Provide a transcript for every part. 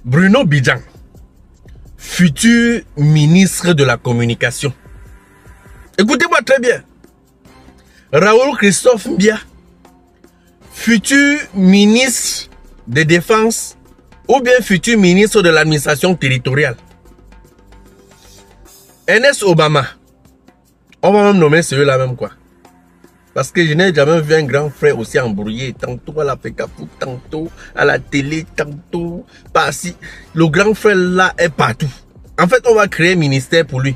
Bruno Bidjan, futur ministre de la communication. Écoutez-moi très bien. Raoul Christophe Mbia, futur ministre de défense ou bien futur ministre de l'administration territoriale. Ernest Obama, on va même nommer celui-là même quoi. Parce que je n'ai jamais vu un grand frère aussi embrouillé, tantôt à la FECAFOOT, tantôt à la télé, tantôt pas si. Le grand frère là est partout. En fait, on va créer un ministère pour lui.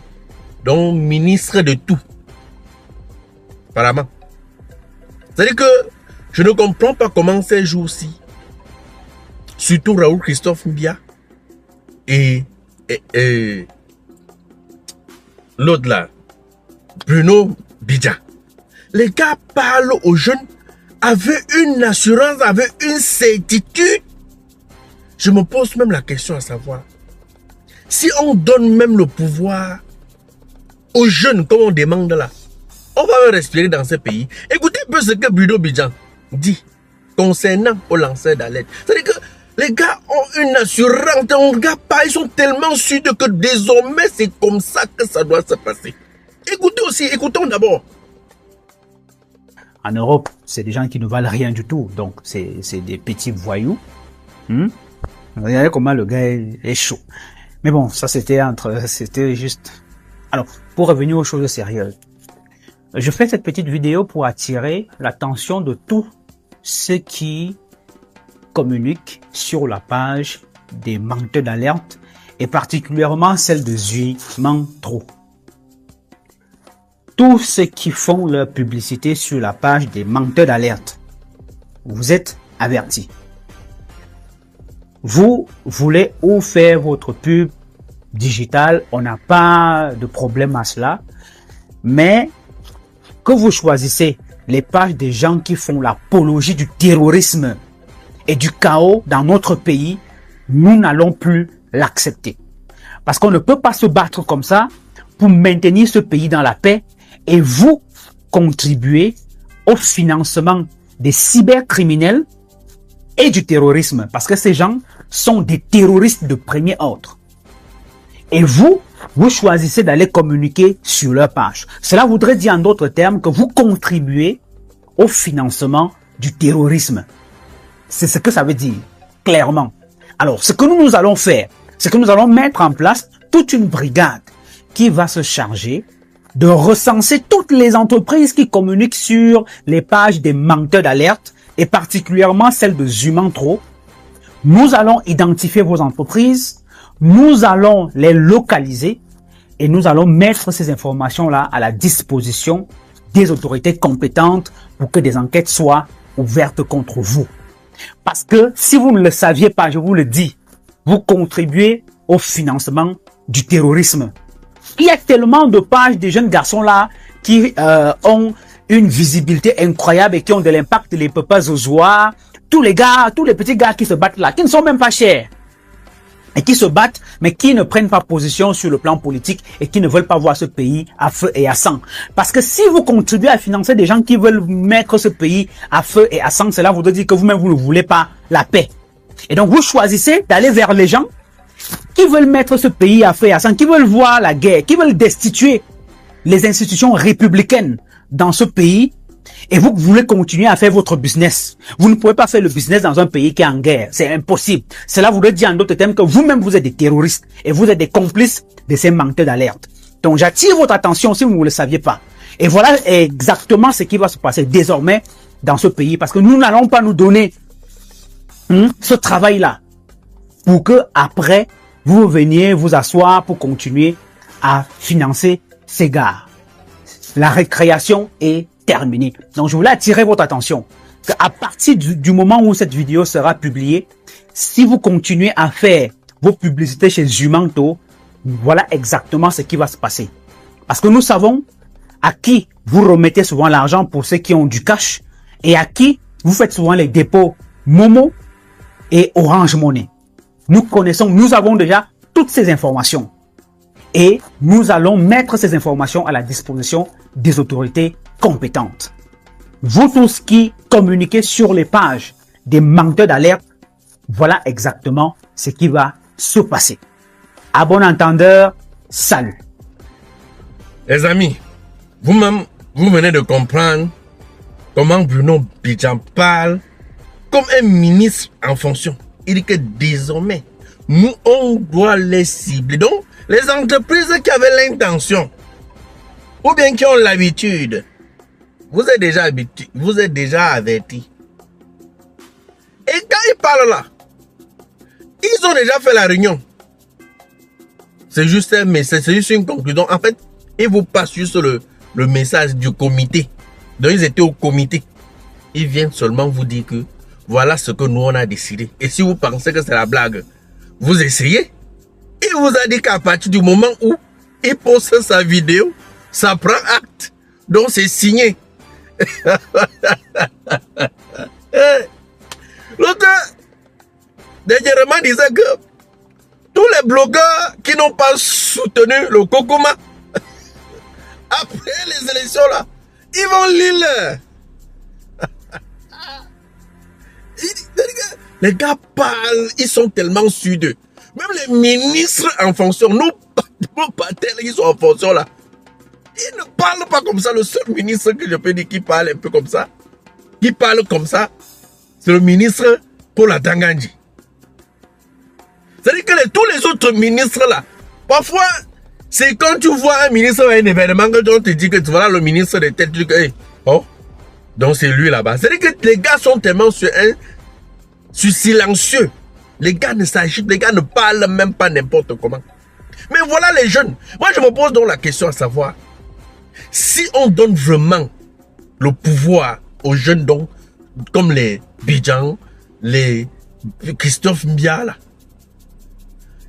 Donc, ministre de tout. Apparemment. C'est-à-dire que je ne comprends pas comment ces jours-ci, surtout Raoul Christophe Mbia et l'autre là, Bruno Bidjan. Les gars parlent aux jeunes avec une assurance, avec une certitude. Je me pose même la question à savoir, si on donne même le pouvoir aux jeunes comme on demande là, on va respirer dans ce pays. Écoutez un peu ce que Bruno Bidjan dit concernant aux lanceurs d'alerte. C'est-à-dire que les gars ont une assurance, ils sont tellement sûrs que désormais c'est comme ça que ça doit se passer. Écoutez aussi, écoutons d'abord. En Europe, c'est des gens qui ne valent rien du tout. Donc, c'est des petits voyous. Regardez comment le gars est chaud. Mais bon, ça c'était juste... Alors, pour revenir aux choses sérieuses. Je fais cette petite vidéo pour attirer l'attention de tous ceux qui communiquent sur la page des menteurs d'alerte et particulièrement celle de Zumantro. Tous ceux qui font leur publicité sur la page des menteurs d'alerte, vous êtes avertis. Vous voulez où faire votre pub digitale, on n'a pas de problème à cela, mais que vous choisissez les pages des gens qui font l'apologie du terrorisme et du chaos dans notre pays, nous n'allons plus l'accepter. Parce qu'on ne peut pas se battre comme ça pour maintenir ce pays dans la paix et vous contribuez au financement des cybercriminels et du terrorisme. Parce que ces gens sont des terroristes de premier ordre. Et vous choisissez d'aller communiquer sur leur page. Cela voudrait dire en d'autres termes que vous contribuez au financement du terrorisme. C'est ce que ça veut dire, clairement. Alors, ce que nous allons faire, c'est que nous allons mettre en place toute une brigade qui va se charger de recenser toutes les entreprises qui communiquent sur les pages des menteurs d'alerte et particulièrement celle de Zumantro. Nous allons identifier vos entreprises, nous allons les localiser et nous allons mettre ces informations-là à la disposition des autorités compétentes pour que des enquêtes soient ouvertes contre vous. Parce que si vous ne le saviez pas, je vous le dis, vous contribuez au financement du terrorisme. Il y a tellement de pages de jeunes garçons là qui ont une visibilité incroyable et qui ont de l'impact, les papas zozois, tous les petits gars qui se battent là, qui ne sont même pas chers. Et qui se battent, mais qui ne prennent pas position sur le plan politique et qui ne veulent pas voir ce pays à feu et à sang. Parce que si vous contribuez à financer des gens qui veulent mettre ce pays à feu et à sang, cela voudrait dire que vous-même, vous ne voulez pas la paix. Et donc, vous choisissez d'aller vers les gens qui veulent mettre ce pays à feu et à sang, qui veulent voir la guerre, qui veulent destituer les institutions républicaines dans ce pays. Et vous voulez continuer à faire votre business. Vous ne pouvez pas faire le business dans un pays qui est en guerre. C'est impossible. Cela voudrait dire en d'autres termes que vous-même vous êtes des terroristes et vous êtes des complices de ces menteurs d'alerte. Donc j'attire votre attention si vous ne le saviez pas. Et voilà exactement ce qui va se passer désormais dans ce pays. Parce que nous n'allons pas nous donner ce travail-là pour que après vous veniez vous asseoir pour continuer à financer ces gars. La récréation est terminée. Donc je voulais attirer votre attention qu'à partir du moment où cette vidéo sera publiée, si vous continuez à faire vos publicités chez Zumantro, voilà exactement ce qui va se passer. Parce que nous savons à qui vous remettez souvent l'argent pour ceux qui ont du cash et à qui vous faites souvent les dépôts Momo et Orange Money. Nous connaissons, nous avons déjà toutes ces informations et nous allons mettre ces informations à la disposition des autorités compétentes. Vous tous qui communiquez sur les pages des menteurs d'alerte, voilà exactement ce qui va se passer. À bon entendeur, salut. Les amis, vous-même, vous venez de comprendre comment Bruno Bidjan parle comme un ministre en fonction. Il dit que désormais, nous, on doit les cibler. Donc, les entreprises qui avaient l'intention, ou bien qui ont l'habitude, vous êtes déjà habitué, vous êtes déjà avertis. Et quand ils parlent là, ils ont déjà fait la réunion. C'est juste un message, c'est juste une conclusion. En fait, ils vous passent juste le message du comité. Donc, ils étaient au comité. Ils viennent seulement vous dire que voilà ce que nous on a décidé. Et si vous pensez que c'est la blague, vous essayez. Il vous a dit qu'à partir du moment où il poste sa vidéo, ça prend acte. Donc, c'est signé. L'autre, dernièrement, disait que tous les blogueurs qui n'ont pas soutenu le Kokoma, après les élections là, ils vont lire. Les gars parlent, ils sont tellement sûrs d'eux. Même les ministres en fonction, nos patelles qui sont en fonction là, ils ne parlent pas comme ça. Le seul ministre que je peux dire qui parle un peu comme ça, qui parle comme ça, c'est le ministre Paul Atangandji. C'est-à-dire que tous les autres ministres là, parfois, c'est quand tu vois un ministre à un événement que on te dit que voilà le ministre de tel truc, hey, oh, donc c'est lui là-bas. C'est-à-dire que les gars sont tellement sur silencieux. Les gars ne s'agitent, les gars ne parlent même pas n'importe comment. Mais voilà les jeunes. Moi je me pose donc la question à savoir, si on donne vraiment le pouvoir aux jeunes donc, comme les Bidjan, les Christophe Mbia là,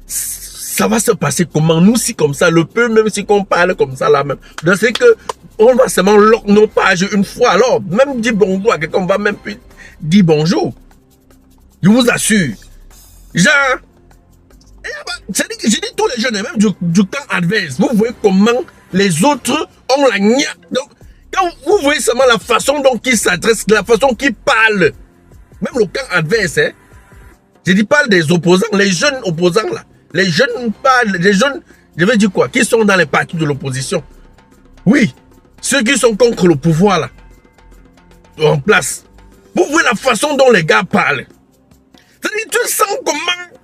ça va se passer comment? Nous, si comme ça, le peu, même si on parle comme ça là même, c'est que on va seulement lock nos pages une fois. Alors, même dire bonjour à quelqu'un, on va même plus dire bonjour. Je vous assure. Genre, c'est-à-dire que j'ai dit tous les jeunes, même du camp adverse, vous voyez comment les autres ont la gna. Donc, quand vous voyez seulement la façon dont ils s'adressent, la façon qu'ils parlent, même le camp adverse, hein, je dis pas des opposants, les jeunes opposants là. Les jeunes parlent, les jeunes, je veux dire quoi, qui sont dans les partis de l'opposition. Oui, ceux qui sont contre le pouvoir là, en place. Vous voyez la façon dont les gars parlent. C'est-à-dire, tu sens comment,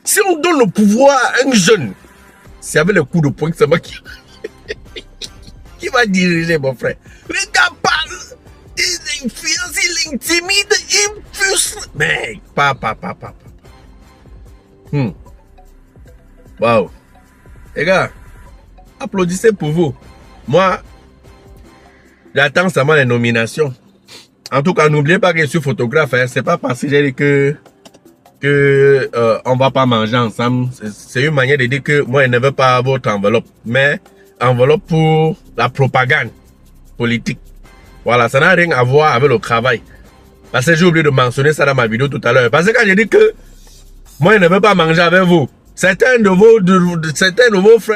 si on donne le pouvoir à un jeune, c'est avec le coup de poing, c'est moi qui va diriger, mon frère. Les gars parlent, ils influencent, ils intimident, ils frustrent. Mais, pas. Waouh. Les gars, applaudissez pour vous. Moi, j'attends seulement les nominations. En tout cas, n'oubliez pas que je suis photographe. Hein. C'est pas parce que j'ai dit que on va pas manger ensemble. C'est une manière de dire que moi, je ne veux pas votre enveloppe. Mais enveloppe pour la propagande politique. Voilà, ça n'a rien à voir avec le travail. Parce que j'ai oublié de mentionner ça dans ma vidéo tout à l'heure. Parce que quand j'ai dit que moi, je ne veux pas manger avec vous, certains de vos frères